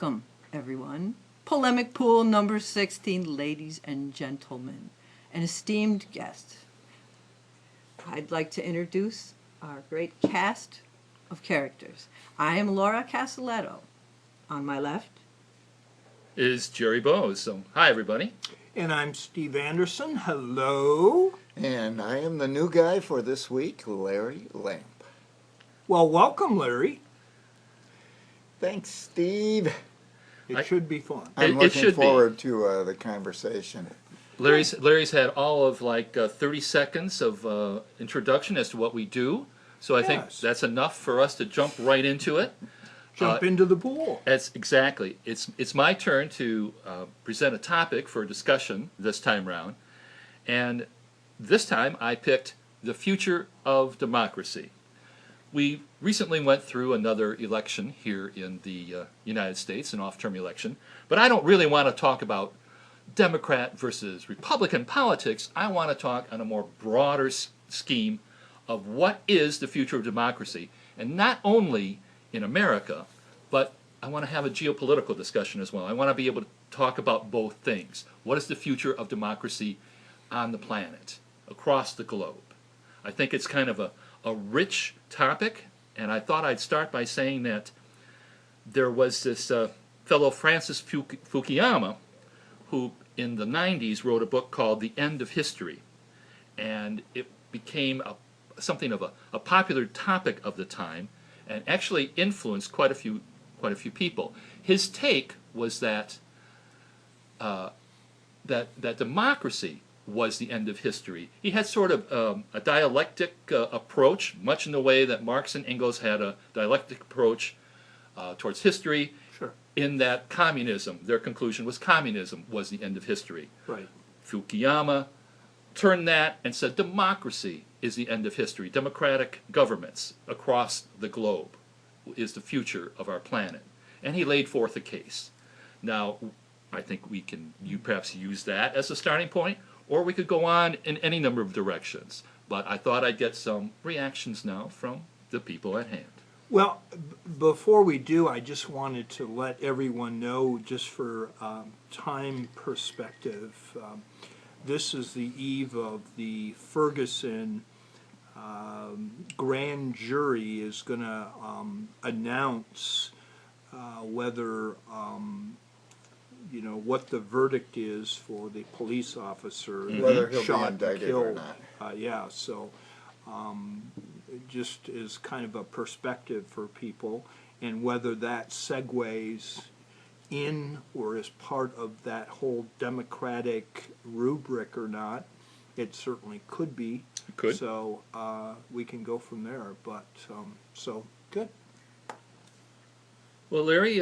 Welcome, everyone. Polemic Pool number 16, ladies and gentlemen, an esteemed guest. I'd like to introduce our great cast of characters. I am Laura Casaletto. On my left is Jerry Bowes. So, hi, everybody. And I'm Steve Anderson. Hello. And I am the new guy for this week, Larry Lamp. Well, welcome, Larry. Thanks, Steve. It should be fun. I'm looking forward to the conversation. Larry's had all of like 30 seconds of introduction as to what we do. So I think that's enough for us to jump right into it. Jump into the pool. That's exactly. It's my turn to present a topic for discussion this time round. And this time I picked the future of democracy. We recently went through another election here in the United States, an off-term election. But I don't really want to talk about Democrat versus Republican politics. I want to talk on a more broader scheme of what is the future of democracy. And not only in America, but I want to have a geopolitical discussion as well. I want to be able to talk about both things. What is the future of democracy on the planet, across the globe? I think it's kind of a rich topic, and I thought I'd start by saying that there was this fellow Francis Fukuyama who in the 90s wrote a book called The End of History, and it became something of a popular topic of the time and actually influenced quite a few people. His take was that that democracy was the end of history. He had sort of a dialectic approach, much in the way that Marx and Engels had a dialectic approach towards history. Sure. In that communism, their conclusion was communism was the end of history. Right. Fukuyama turned that and said democracy is the end of history. Democratic governments across the globe is the future of our planet. And he laid forth a case. Now, I think you perhaps use that as a starting point, or we could go on in any number of directions. But I thought I'd get some reactions now from the people at hand. Well, before we do, I just wanted to let everyone know, just for time perspective, this is the eve of the Ferguson grand jury is going to announce whether what the verdict is for the police officer whether he'll shot be indicted killed. or not. So just as kind of a perspective for people, and whether that segues in or is part of that whole democratic rubric or not. It certainly could be. It could. So we can go from there. But so good. Well, Larry,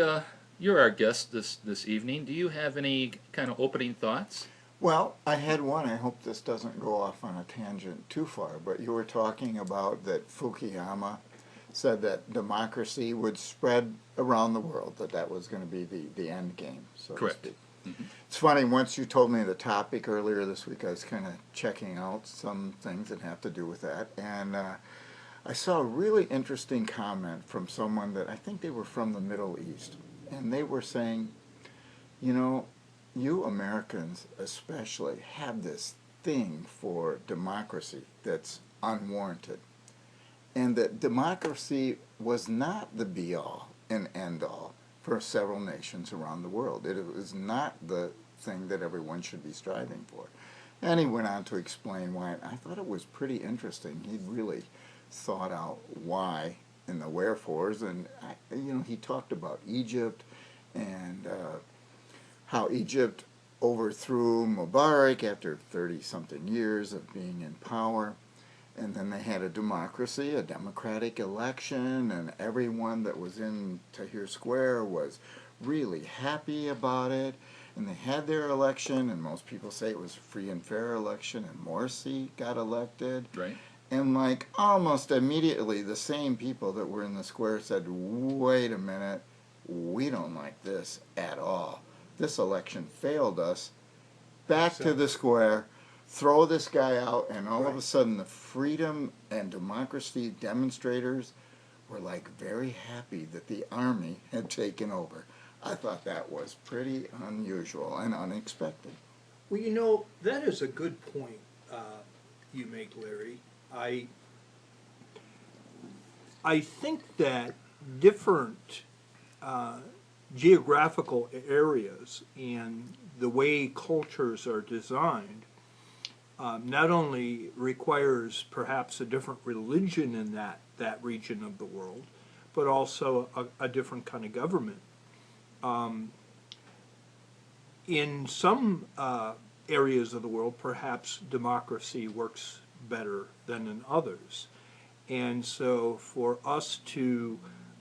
you're our guest this evening. Do you have any kind of opening thoughts? Well, I had one. I hope this doesn't go off on a tangent too far, but you were talking about that Fukuyama said that democracy would spread around the world, that was going to be the end game, so Correct. to speak. It's funny, once you told me the topic earlier this week, I was kind of checking out some things that have to do with that, and I saw a really interesting comment from someone that I think they were from the Middle East, and they were saying, you Americans especially have this thing for democracy that's unwarranted, and that democracy was not the be-all and end-all for several nations around the world. It was not the thing that everyone should be striving for. And he went on to explain why. I thought it was pretty interesting. He'd really thought out why and the wherefores, and he talked about Egypt and how Egypt overthrew Mubarak after 30-something years of being in power, and then they had a democracy, a democratic election, and everyone that was in Tahrir Square was really happy about it, and they had their election, and most people say it was a free and fair election, and Morsi got elected. Right. And like almost immediately, the same people that were in the square said, wait a minute, we don't like this at all. This election failed us. Back to the square, throw this guy out, and all of a sudden the freedom and democracy demonstrators were like very happy that the army had taken over. I thought that was pretty unusual and unexpected. Well, you know, that is a good point you make, Larry. I think that different geographical areas and the way cultures are designed not only requires perhaps a different religion in that region of the world, but also a different kind of government. In some areas of the world, perhaps democracy works better than in others. And so for us to,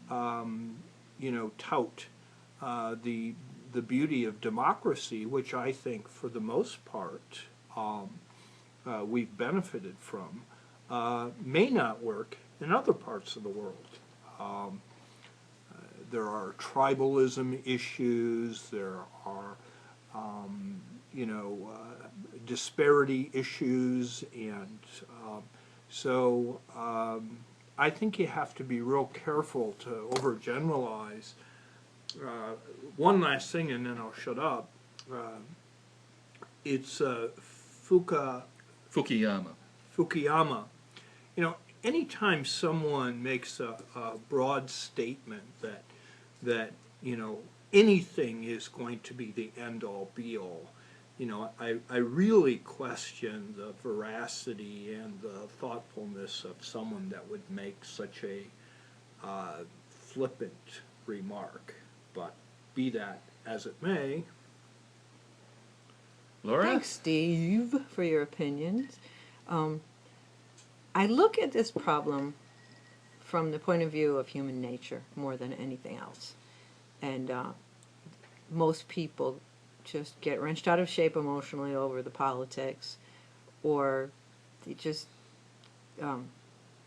tout the beauty of democracy, which I think for the most part we've benefited from, may not work in other parts of the world. There are tribalism issues, there are disparity issues, and so I think you have to be real careful to overgeneralize. One last thing, and then I'll shut up. It's Fukuyama. Fukuyama. You know, anytime someone makes a broad statement that anything is going to be the end all be all, I really question the veracity and the thoughtfulness of someone that would make such a flippant remark. But be that as it may. Laura? Thanks, Steve, for your opinions. I look at this problem from the point of view of human nature more than anything else. And most people just get wrenched out of shape emotionally over the politics, or they just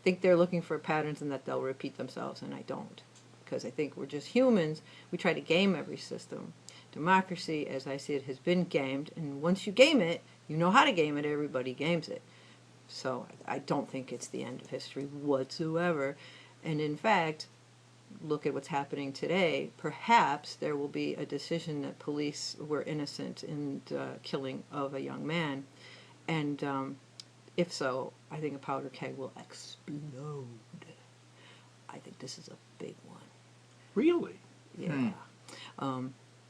think they're looking for patterns and that they'll repeat themselves, and I don't. Because I think we're just humans. We try to game every system. Democracy, as I see it, has been gamed, and once you game it, you know how to game it, everybody games it. So I don't think it's the end of history whatsoever. And in fact, look at what's happening today. Perhaps there will be a decision that police were innocent in the killing of a young man. And if so, I think a powder keg will explode. I think this is a big one. Really? Yeah.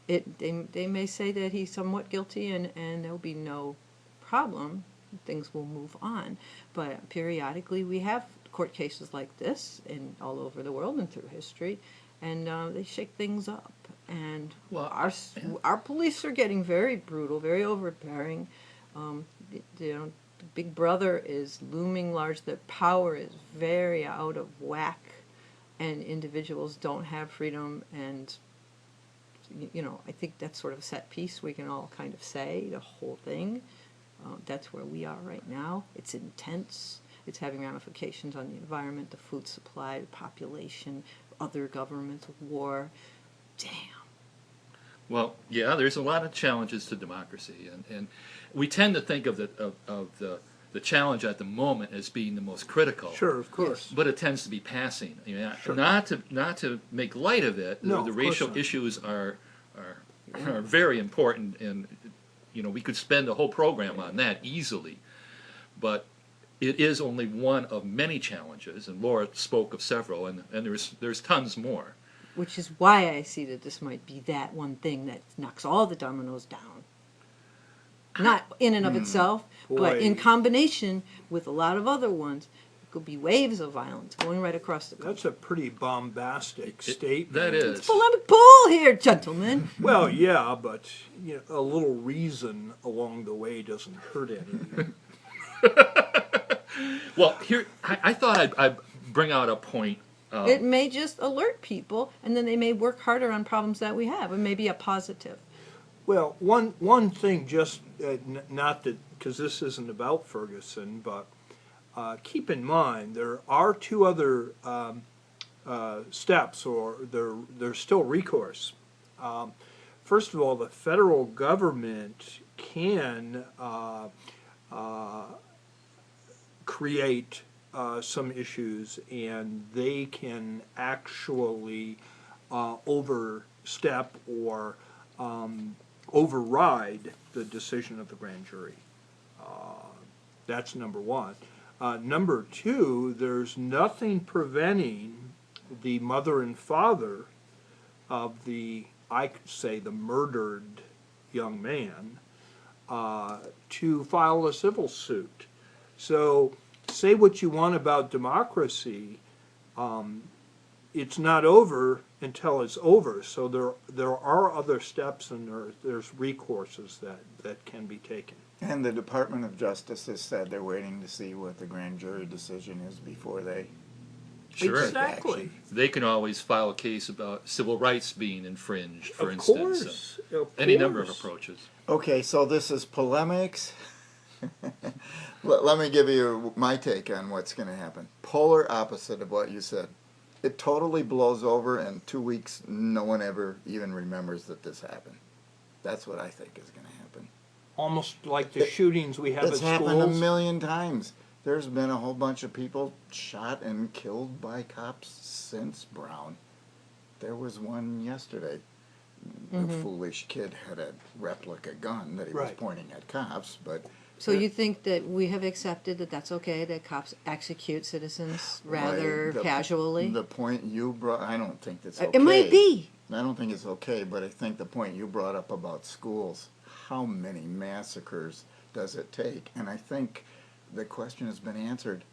They may say that he's somewhat guilty and there'll be no problem. Things will move on. But periodically we have court cases like this in all over the world and through history, and they shake things up. And Well, our police are getting very brutal, very overbearing. The Big Brother is looming large. The power is very out of whack, and individuals don't have freedom. And I think that's sort of a set piece we can all kind of say, the whole thing. That's where we are right now. It's intense. It's having ramifications on the environment, the food supply, the population, other governments, war. Damn. Well, yeah, there's a lot of challenges to democracy, and we tend to think of the challenge at the moment as being the most critical. Sure, of course. But it tends to be passing. Sure. Not to make light of it. No, the of course racial not. issues are very important, and we could spend a whole program on that easily. But it is only one of many challenges, and Laura spoke of several, and there's tons more. Which is why I see that this might be that one thing that knocks all the dominoes down. Not in and of itself, but in Boy. combination with a lot of other ones. It could be waves of violence going right across the country. That's a pretty bombastic statement. That is. It's polemic pool here, gentlemen. Well, yeah, but a little reason along the way doesn't hurt any. Well, here I thought I'd bring out a point. It may just alert people, and then they may work harder on problems that we have. It may be a positive. Well, one thing, just not that, because this isn't about Ferguson, but keep in mind there are two other steps, or there's still recourse. First of all, the federal government can create some issues, and they can actually oversee step or override the decision of the grand jury. That's number one. Number two, there's nothing preventing the mother and father of the, I could say, the murdered young man to file a civil suit. So say what you want about democracy, it's not over until it's over. So there are other steps and there's recourses that can be taken. And the Department of Justice has said they're waiting to see what the grand jury decision is before they Sure. Exactly. They can always file a case about civil rights being infringed, for Of instance. course, of Any number of course. approaches. Okay, so this is polemics. Let me give you my take on what's going to happen. Polar opposite of what you said. It totally blows over, and 2 weeks, no one ever even remembers that this happened. That's what I think is going to happen. Almost like the shootings we have at It's happened a schools. million times. There's been a whole bunch of people shot and killed by cops since Brown. There was one yesterday. The foolish kid had a replica gun that he was Right. pointing at cops, but So you think that we have accepted that that's okay, that cops execute citizens rather the casually? The point you brought, I don't think that's okay. It might be. I don't think it's okay, but I think the point you brought up about schools, how many massacres does it take? And I think the question has been answered.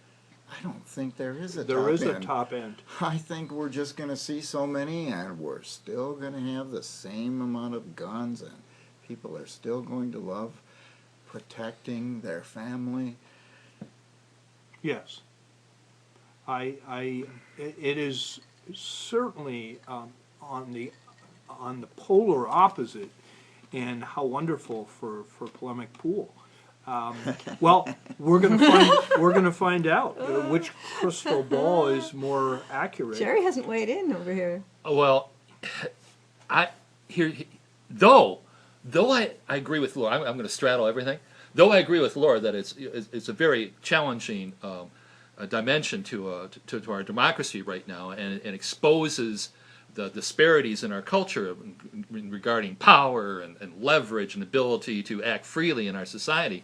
I don't think there is a top There is a end. top end. I think we're just going to see so many, and we're still going to have the same amount of guns, and people are still going to love protecting their family. Yes. It is certainly on the polar opposite, and how wonderful for polemic pool. Well, we're gonna find out which crystal ball is more accurate. Jerry hasn't weighed in over here. Well, though I agree with Laura, I'm going to straddle everything. Though I agree with Laura that it's a very challenging dimension to our democracy right now, and it exposes the disparities in our culture regarding power and leverage and ability to act freely in our society.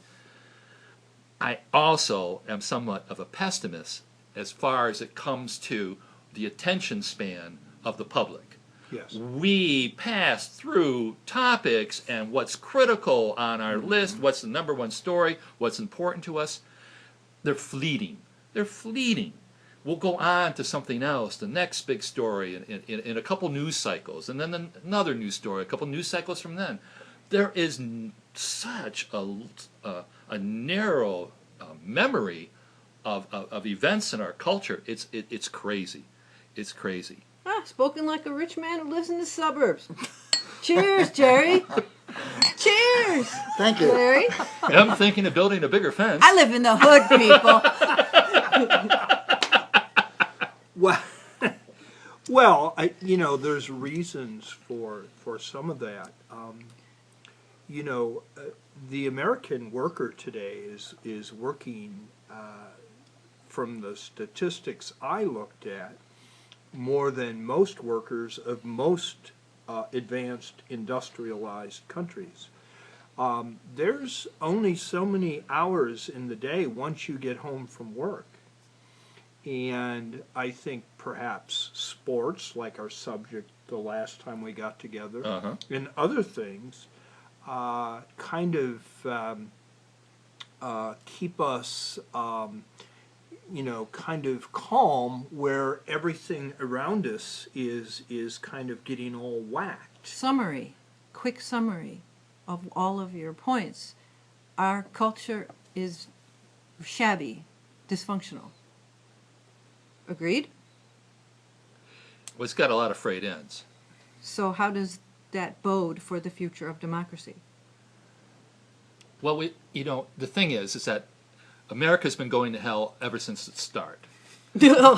I also am somewhat of a pessimist as far as it comes to the attention span of the public. Yes. We pass through topics and what's critical on our list, what's the number one story, what's important to us. They're fleeting. They're fleeting. We'll go on to something else, the next big story in a couple news cycles, and then another news story, a couple news cycles from then. There is such a narrow memory of events in our culture. It's crazy. It's crazy. Spoken like a rich man who lives in the suburbs. Cheers, Jerry. Cheers. Thank you. Larry. I'm thinking of building a bigger fence. I live in the hood, people. Well, there's reasons for some of that. The American worker today is working, from the statistics I looked at, more than most workers of most advanced industrialized countries. There's only so many hours in the day once you get home from work. And I think perhaps sports, like our subject the last time we got together, and other things, kind of keep us, kind of calm, where everything around us is kind of getting all whacked. Quick summary of all of your points. Our culture is shabby, dysfunctional. Agreed? Well, it's got a lot of frayed ends. So how does that bode for the future of democracy? Well, the thing is that America's been going to hell ever since its start. Well,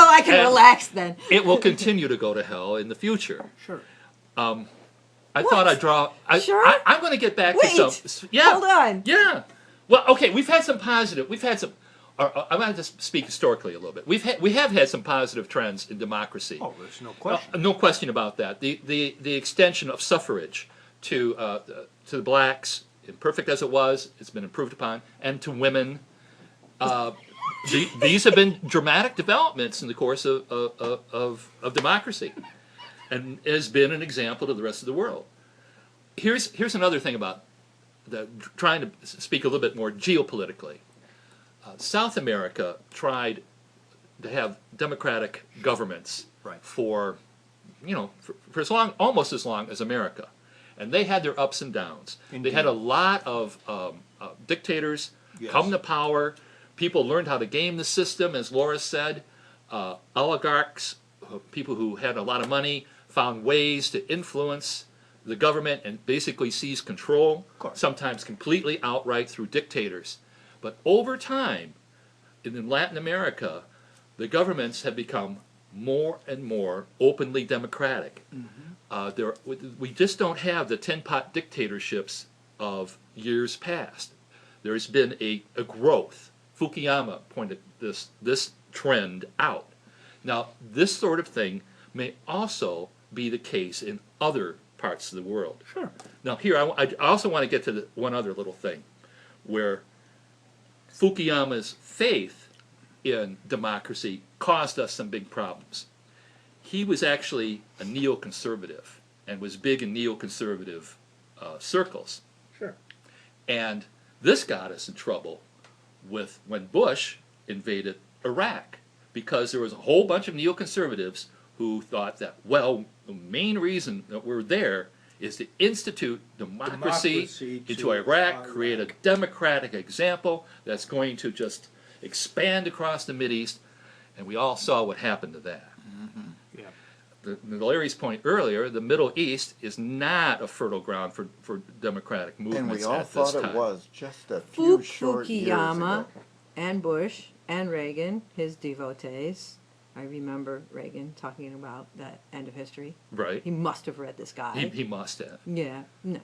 I can relax then. It will continue to go to hell in the future. Sure. I thought I'd draw. Sure? I'm going to get back Wait, to some. Yeah. hold on. Yeah. Well, okay. We've had some positive. We've had some. I'm going to just speak historically a little bit. We have had some positive trends in democracy. Oh, there's no question. No question about that. The extension of suffrage to the blacks, imperfect as it was, it's been improved upon, and to women. These have been dramatic developments in the course of democracy, and has been an example to the rest of the world. Here's another thing about trying to speak a little bit more geopolitically. South America tried to have democratic governments Right. for as long, almost as long as America, and they had their ups and downs. They had a lot of dictators Yes. come to power. People learned how to game the system, as Laura said. Oligarchs, people who had a lot of money, found ways to influence the government and basically seize control, course. sometimes completely outright through dictators. But over time, in Latin America, the governments have become more and more openly democratic. We just don't have the tin-pot dictatorships of years past. There's been a growth. Fukuyama pointed this trend out. Now, this sort of thing may also be the case in other parts of the world. Sure. Now, here, I also want to get to one other little thing, where Fukuyama's faith in democracy caused us some big problems. He was actually a neoconservative and was big in neoconservative circles. Sure. And this got us in trouble with when Bush invaded Iraq, because there was a whole bunch of neoconservatives who thought that, well, the main reason that we're there is to institute democracy Democracy into to Iraq, Iraq. create a democratic example that's going to just expand across the Mideast, and we all saw what happened to that. Yeah. Larry's point earlier, the Middle East is not a fertile ground for democratic And movements we all at this thought time. it was just a few short years Fukuyama ago. and Bush and Reagan, his devotees. I remember Reagan talking about that end of history. Right. He must have read this guy. He must have. Yeah, no.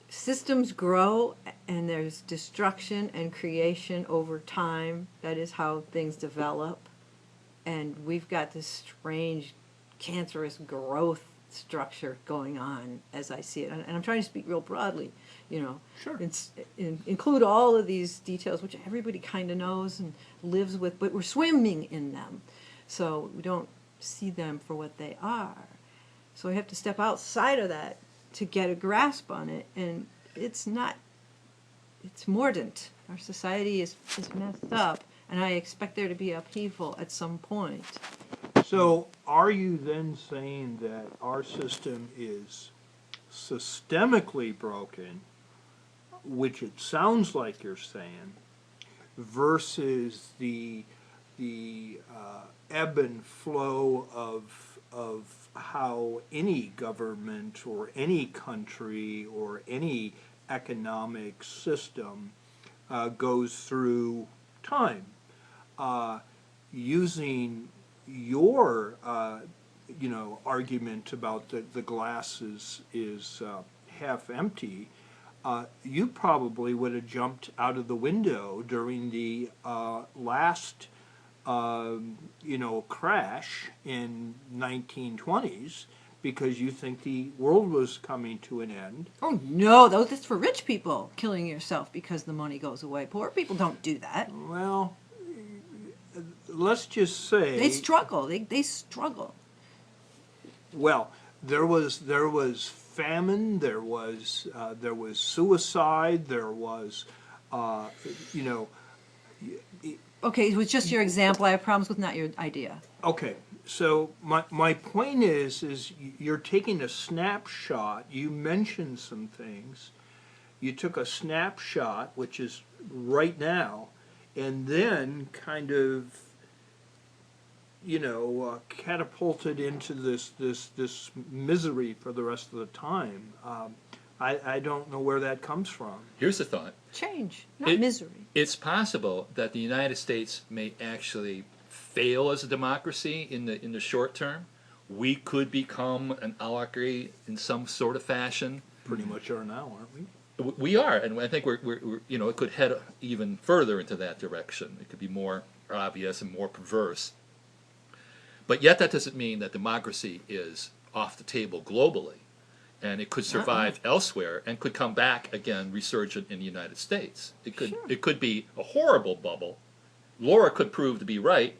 Systems grow and there's destruction and creation over time. That is how things develop. And we've got this strange, cancerous growth structure going on as I see it. And I'm trying to speak real broadly, Sure. Include all of these details, which everybody kind of knows and lives with, but we're swimming in them. So we don't see them for what they are. So we have to step outside of that to get a grasp on it. And it's mordant. Our society is messed up. And I expect there to be upheaval at some point. So are you then saying that our system is systemically broken, which it sounds like you're saying, versus the ebb and flow of how any government or any country or any economic system goes through time? Using your argument about the glass is half empty, you probably would have jumped out of the window during the last crash in 1920s, because you think the world was coming to an end. Oh no, that's for rich people, killing yourself because the money goes away. Poor people don't do that. Well, let's just say They struggle. They struggle. well, there was famine, there was suicide, there was Okay, it was just your example. I have problems with not your idea. okay. So my point is you're taking a snapshot. You mentioned some things. You took a snapshot, which is right now, and then kind of catapulted into this misery for the rest of the time. I don't know where that comes from. Here's the thought. Change, not misery. It's possible that the United States may actually fail as a democracy in the short term. We could become an oligarchy in some sort of fashion. Pretty much are now, aren't we? We are, and I think we're you know, it could head even further into that direction. It could be more obvious and more perverse. But yet that doesn't mean that democracy is off the table globally, and it could survive elsewhere and could come back again resurgent in the United States. It could be a horrible bubble. Laura could prove to be right,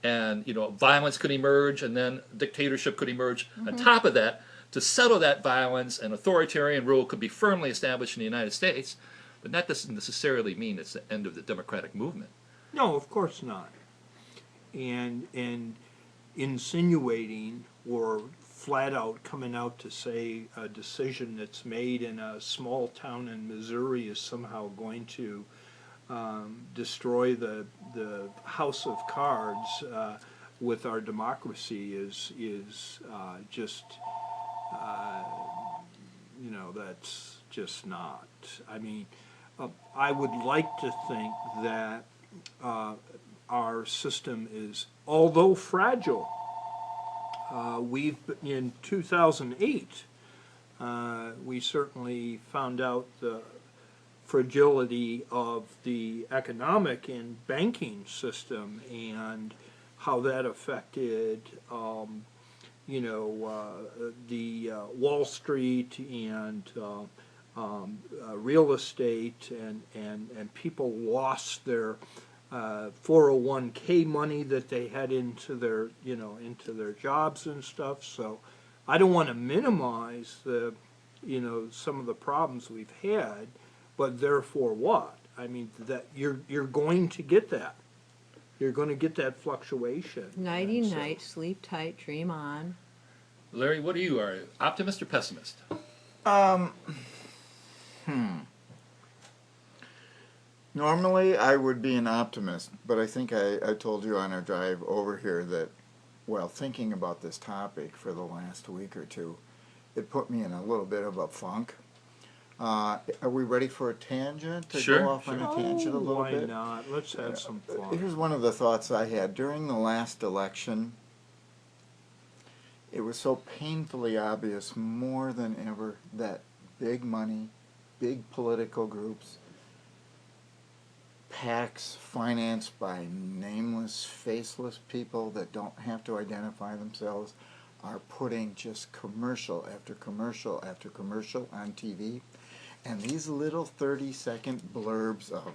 and you know, violence could emerge, and then dictatorship could emerge on top of that. To settle that violence, and authoritarian rule could be firmly established in the United States, but that doesn't necessarily mean it's the end of the democratic movement. No, of course not. And insinuating or flat out coming out to say a decision that's made in a small town in Missouri is somehow going to destroy the house of cards with our democracy is just you know, that's just not. I mean, I would like to think that our system is, although fragile, in 2008, we certainly found out the fragility of the economic and banking system and how that affected you know, the Wall Street and real estate, and people lost their 401k money that they had into their, you know, into their jobs and stuff. So I don't want to minimize the, you know, some of the problems we've had, but therefore what? I mean, that you're going to get that. You're going to get that fluctuation. Nighty And so- night, sleep tight, dream on. Larry, what are you? Are you optimist or pessimist? Normally, I would be an optimist, but I think I told you on our drive over here that, well, thinking about this topic for the last week or two, it put me in a little bit of a funk. Are we ready for a tangent? To Sure, go off on a tangent a little why bit? not? Let's have some fun. Here's one of the thoughts I had. During the last election, it was so painfully obvious more than ever that big money, big political groups, PACs financed by nameless, faceless people that don't have to identify themselves are putting just commercial after commercial after commercial on TV. And these little 30-second blurbs of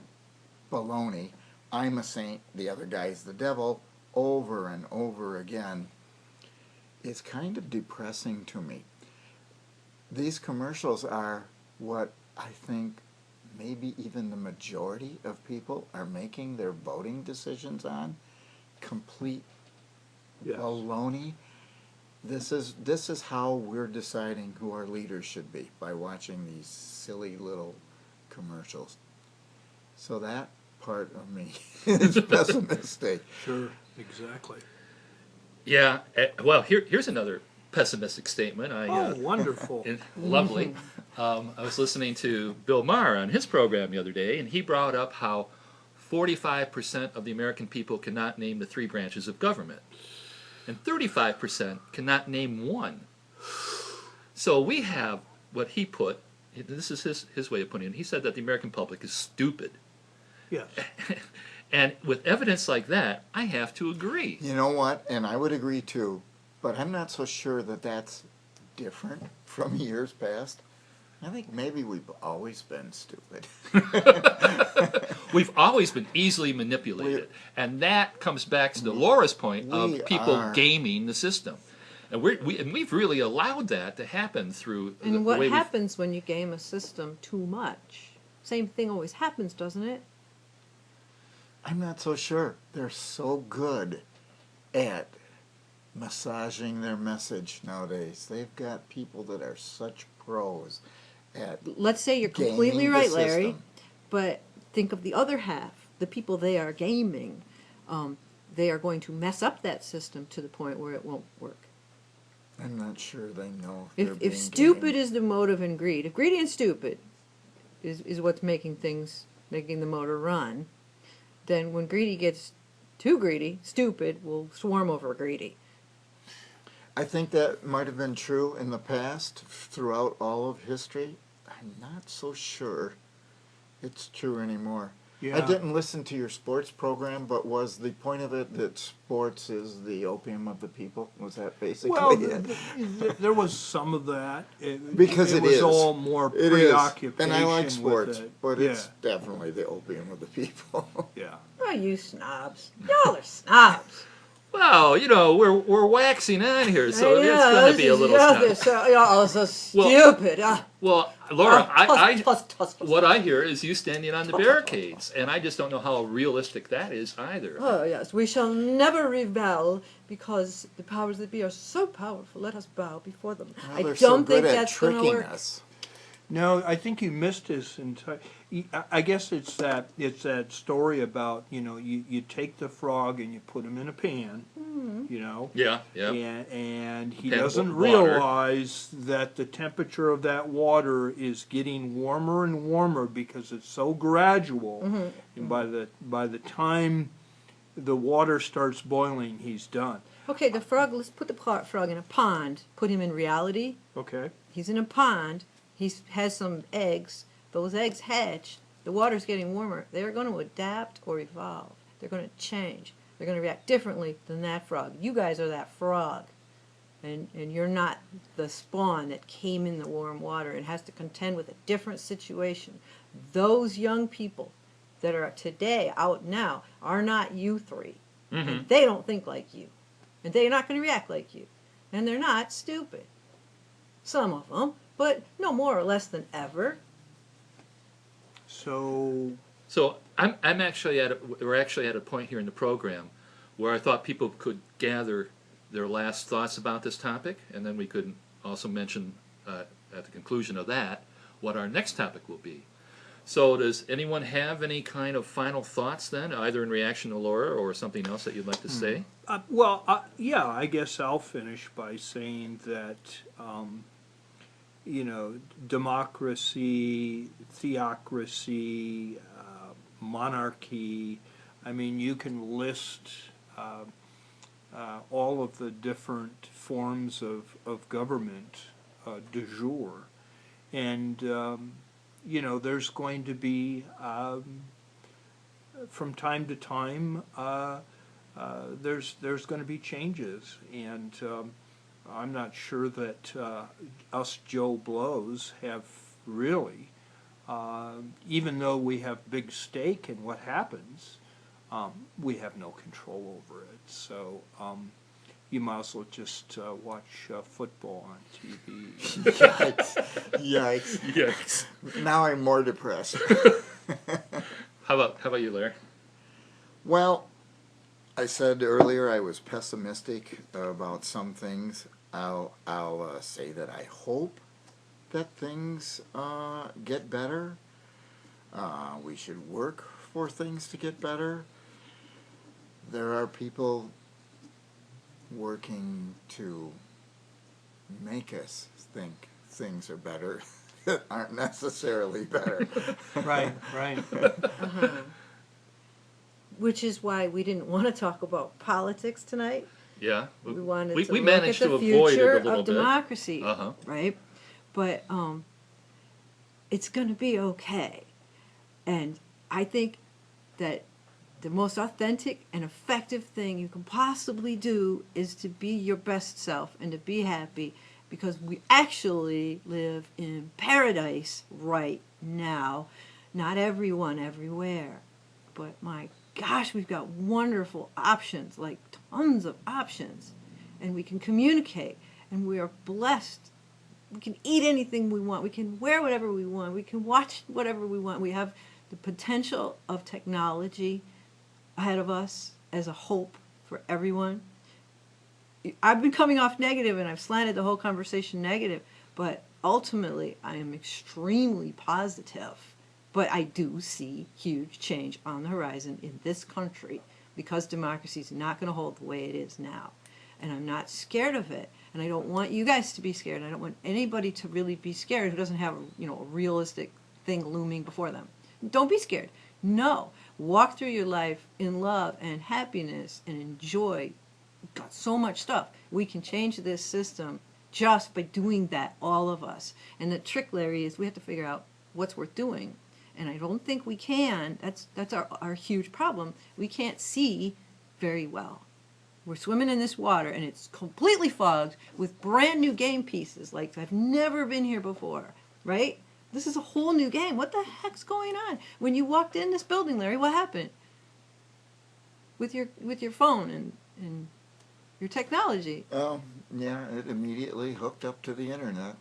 baloney, I'm a saint, the other guy's the devil, over and over again, is kind of depressing to me. These commercials are what I think maybe even the majority of people are making their voting decisions on. Complete Yes. baloney. This is how we're deciding who our leaders should be, by watching these silly little commercials. So that part of me is pessimistic. Sure, exactly. Yeah. Well, here's another pessimistic statement. Oh, wonderful. Lovely. I was listening to Bill Maher on his program the other day, and he brought up how 45% of the American people cannot name the 3 branches of government, and 35% cannot name one. So we have what he put, this is his way of putting it, he said that the American public is stupid. Yes. And with evidence like that, I have to agree. You know what? And I would agree too, but I'm not so sure that that's different from years past. I think maybe we've always been stupid. We've always been easily manipulated, and that comes back to Laura's point we of people are. gaming the system, and we've really allowed that to happen through the And what way we've- happens when you game a system too much? Same thing always happens, doesn't it? I'm not so sure. They're so good at massaging their message nowadays. They've got people that are such pros at Let's say you're gaming completely the right, Larry, system. but think of the other half. The people they are gaming, they are going to mess up that system to the point where it won't work. I'm not sure they know if they're If being stupid gamed. is the motive in greed, if greedy and stupid is what's making the motor run, then when greedy gets too greedy, stupid will swarm over greedy. I think that might have been true in the past throughout all of history. I'm not so sure it's true anymore. Yeah. I didn't listen to your sports program, but was the point of it that sports is the opium of the people? Was that basically Well, it? there was some of that. Because it it was is. all more It is. preoccupation And I like with sports, it. but yeah, it's definitely the opium of the people. yeah. Oh, you snobs. Y'all are snobs. Well, you know, we're waxing on here, so it's going to be a little snug. Y'all so Well- stupid. Well, Laura, Tuss. what I hear is you standing on the barricades, and I just don't know how realistic that is either. Oh, yes, we shall never rebel because the powers that be are so powerful. Let us bow before them. Well, I they're don't so think good at that's going to tricking work. us. No, I think you missed his entire. I guess it's that story about, you know, you take the frog and you put him in a pan, you know, Yeah, yeah. and he Pan of doesn't water. realize that the temperature of that water is getting warmer and warmer because it's so gradual, and by the time the water starts boiling, he's done. Okay, the frog, let's put the frog in a pond, put him in reality. Okay. He's in a pond. He has some eggs. Those eggs hatch. The water's getting warmer. They're going to adapt or evolve. They're going to change. They're going to react differently than that frog. You guys are that frog. And you're not the spawn that came in the warm water and has to contend with a different situation. Those young people that are today out now are not you three. And they don't think like you. And they're not going to react like you. And they're not stupid. Some of them, but no more or less than ever. So So I'm actually we're actually at a point here in the program where I thought people could gather their last thoughts about this topic, and then we could also mention at the conclusion of that what our next topic will be. So does anyone have any kind of final thoughts then, either in reaction to Laura or something else that you'd like to say? yeah, I guess I'll finish by saying that, you know, democracy, theocracy, monarchy, I mean, you can list all of the different forms of government du jour. And, you know, there's going to be, from time to time, there's going to be changes, and I'm not sure that us Joe Blows have really, even though we have big stake in what happens, we have no control over it. So you might as well just watch football on TV. Yikes. Yes. Now I'm more depressed. How about you, Larry? Well, I said earlier I was pessimistic about some things. I'll say that I hope that things get better. We should work for things to get better. There are people working to make us think things are better that aren't necessarily better. Right. Which is why we didn't want to talk about politics tonight. Yeah. We wanted to we look managed at the to avoid it future a little of bit. democracy, Uh-huh. right? But it's going to be okay. And I think that the most authentic and effective thing you can possibly do is to be your best self and to be happy, because we actually live in paradise right now. Not everyone everywhere, but my gosh, we've got wonderful options, like tons of options, and we can communicate, and we are blessed. We can eat anything we want. We can wear whatever we want. We can watch whatever we want. We have the potential of technology ahead of us as a hope for everyone. I've been coming off negative, and I've slanted the whole conversation negative, but ultimately I am extremely positive. But I do see huge change on the horizon in this country, because democracy is not going to hold the way it is now. And I'm not scared of it. And I don't want you guys to be scared. I don't want anybody to really be scared who doesn't have a realistic thing looming before them. Don't be scared. No. Walk through your life in love and happiness and enjoy. We've got so much stuff. We can change this system just by doing that, all of us. And the trick, Larry, is we have to figure out what's worth doing. And I don't think we can. That's our huge problem. We can't see very well. We're swimming in this water, and it's completely fogged with brand new game pieces. Like, I've never been here before, right? This is a whole new game. What the heck's going on? When you walked in this building, Larry, what happened? With your phone and your technology. Yeah, it immediately hooked up to the internet.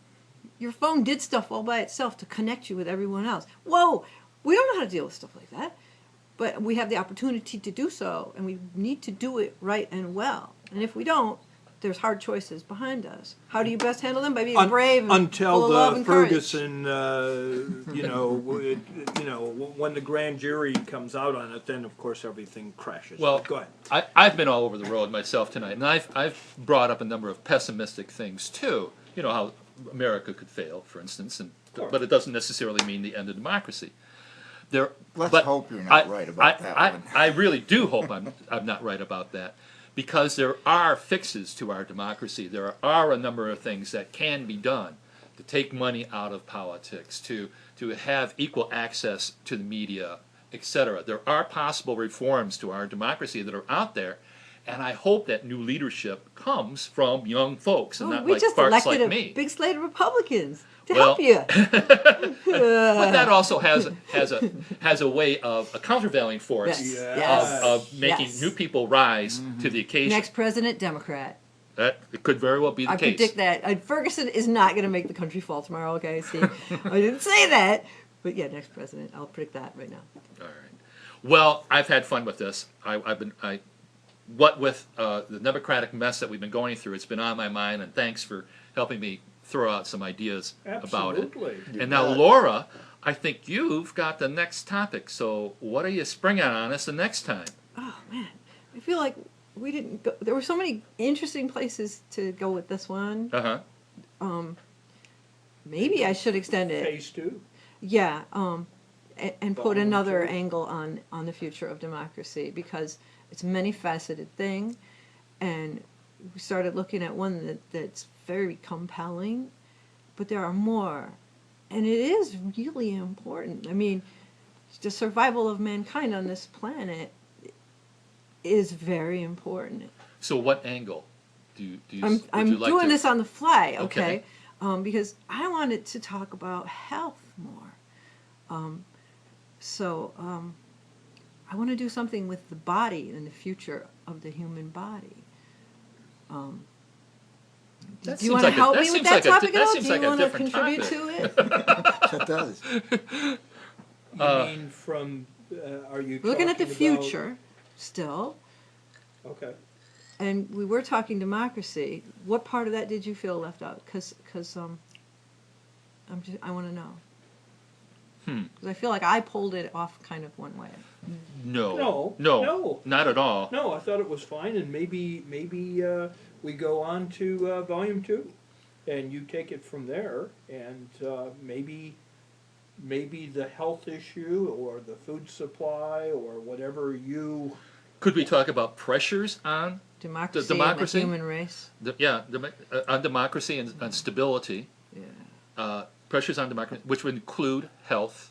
Your phone did stuff all by itself to connect you with everyone else. Whoa! We don't know how to deal with stuff like that. But we have the opportunity to do so, and we need to do it right and well. And if we don't, there's hard choices behind us. How do you best handle them? By being brave and Until full of love the and courage. Ferguson, when the grand jury comes out on it, then of course everything crashes. Well, Go ahead. I've been all over the road myself tonight, and I've brought up a number of pessimistic things too. You know, how America could fail, for instance, but it doesn't necessarily mean the end of democracy. Let's hope you're not right about that one. I really do hope I'm not right about that, because there are fixes to our democracy. There are a number of things that can be done to take money out of politics, to have equal access to the media, etc. There are possible reforms to our democracy that are out there, and I hope that new leadership comes from young folks and not we like just farts elected like a me. big slate of Republicans to Well, help you. But that also has a way of a countervailing force Yes. Yeah. Yes. of making Yes. new people rise to the occasion. Next president, Democrat. That it could very well be the I case. predict that. Ferguson is not going to make the country fall tomorrow, okay, Steve? I didn't say that. But yeah, next president. I'll predict that right now. All right. Well, I've had fun with this. What with the democratic mess that we've been going through, it's been on my mind, and thanks for helping me throw out some ideas about it. Absolutely. And now, Laura, I think you've got the next topic. So, what are you springing on us the next time? Oh, man. I feel like we didn't go. There were so many interesting places to go with this one. Uh huh. Maybe I should extend it. Phase 2. Yeah, and put Volume another 2. angle on the future of democracy, because it's a many-faceted thing, and we started looking at one that's very compelling, but there are more, and it is really important. I mean, the survival of mankind on this planet is very important. So, what angle do you I'm would you like doing to? this on the fly, Okay. okay? Because I wanted to talk about health more. I want to do something with the body and the future of the human body. That Do you seems want to like a- help that me with seems that like a di- topic that at all? seems Do you like a want to different contribute topic. to it? It does. You mean from, are you Looking at the talking about- future still, Okay. and we were talking democracy. What part of that did you feel left out? Because I want to know. Because I feel like I pulled it off kind of one way. No, No. not at all. No, I thought it was fine, and maybe we go on to volume 2, and you take it from there, and maybe the health issue or the food supply or whatever you. Could we talk about pressures on Democracy, democracy? and the human race. on democracy and stability? Yeah. Pressures on democracy, which would include health,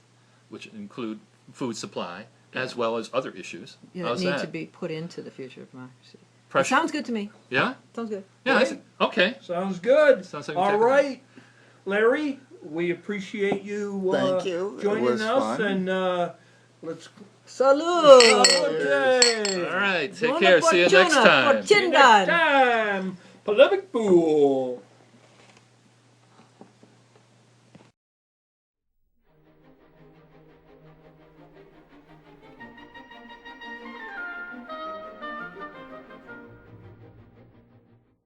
which include food supply, as well as other issues. Yeah, How's that need that? to be put into the future of democracy. It Pressure. sounds good to me. Yeah, Sounds good. yeah. Great. Okay. Sounds good. Sounds like All exactly- right, Larry, we appreciate you, Thank you. It joining was us, fun. and let's. Salud! Okay. All right. Take Buona care. See you next fortuna, time. fortuna. See you next time. Polemic Pool.